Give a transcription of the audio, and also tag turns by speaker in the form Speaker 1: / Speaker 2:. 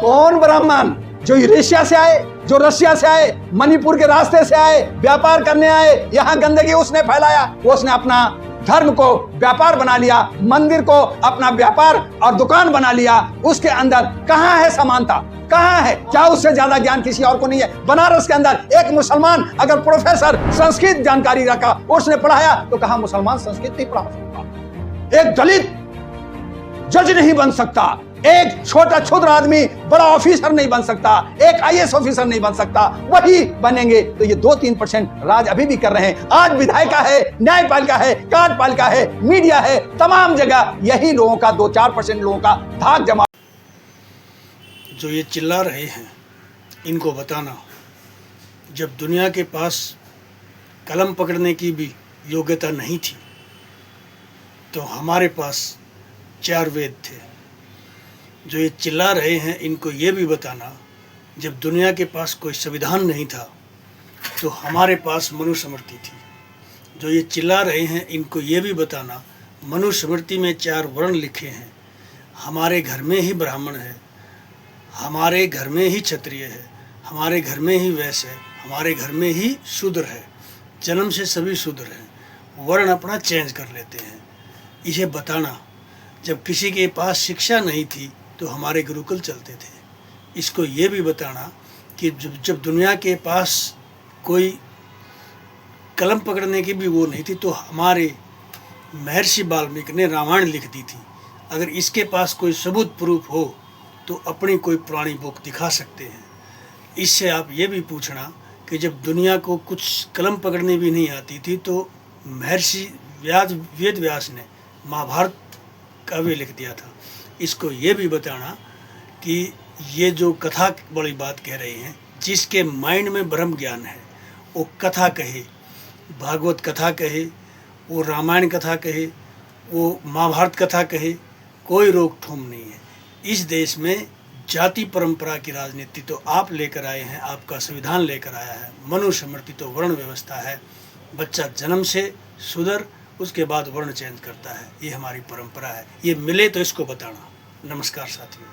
Speaker 1: कौन ब्राह्मण जो यूरेशिया से आए, जो रशिया से आए, मणिपुर के रास्ते से आए, व्यापार करने आए, यहाँ गंदगी उसने फैलाया, उसने अपना धर्म को व्यापार बना लिया, मंदिर को अपना व्यापार और दुकान बना लिया। उसके अंदर कहाँ है समानता, कहाँ है? क्या उससे ज्यादा ज्ञान किसी और को नहीं है? बनारस के अंदर एक मुसलमान अगर प्रोफेसर संस्कृत जानकारी रखा, उसने पढ़ाया, तो कहा मुसलमान संस्कृत नहीं पढ़ा सकता, एक दलित जज नहीं बन सकता, एक छोटा क्षुद्र आदमी बड़ा ऑफिसर नहीं बन सकता, एक आईएएस ऑफिसर नहीं बन सकता। वही बनेंगे तो ये 2-3% राज अभी भी कर रहे हैं। आज विधायिका है, न्यायपालिका है, कार्यपालिका है, मीडिया है, तमाम जगह यही लोगों का 2-4% लोगों का धाक जमा।
Speaker 2: जो ये चिल्ला रहे हैं, इनको बताना, जब दुनिया के पास कलम पकड़ने की भी योग्यता नहीं थी, तो हमारे पास 4 वेद थे। जो ये चिल्ला रहे हैं, इनको ये भी बताना, जब दुनिया के पास कोई संविधान नहीं था, तो हमारे पास मनुस्मृति थी। जो ये चिल्ला रहे हैं, इनको ये भी बताना, मनुस्मृति में 4 वर्ण लिखे हैं। हमारे घर में ही ब्राह्मण है, हमारे घर में ही क्षत्रिय है, हमारे घर में ही वैश्य है, हमारे घर में ही शूद्र है। जन्म से सभी शूद्र हैं, वर्ण अपना चेंज कर लेते हैं। इसे बताना, जब किसी के पास शिक्षा नहीं थी तो हमारे गुरुकुल चलते थे। इसको ये भी बताना कि जब दुनिया के पास कोई कलम पकड़ने की भी वो नहीं थी, तो हमारे महर्षि वाल्मीकि ने रामायण लिख दी थी। अगर इसके पास कोई सबूत प्रूफ हो तो अपनी कोई पुरानी बुक दिखा सकते हैं। इससे आप ये भी पूछना कि जब दुनिया को कुछ कलम पकड़ने भी नहीं आती थी, तो महर्षि वेद व्यास ने महाभारत काव्य लिख दिया था। इसको ये भी बताना कि ये जो कथा बड़ी बात कह रहे हैं, जिसके माइंड में ब्रह्म ज्ञान है, वो कथा कहे, भागवत कथा कहे, वो रामायण कथा कहे, वो महाभारत कथा कहे, कोई रोक ठोक नहीं है। इस देश में जाति परंपरा की राजनीति तो आप लेकर आए हैं, आपका संविधान लेकर आया है। मनुस्मृति तो वर्ण व्यवस्था है। बच्चा जन्म से शूद्र, उसके बाद वर्ण चेंज करता है। ये हमारी परंपरा है। ये मिले तो इसको बताना। नमस्कार साथियों।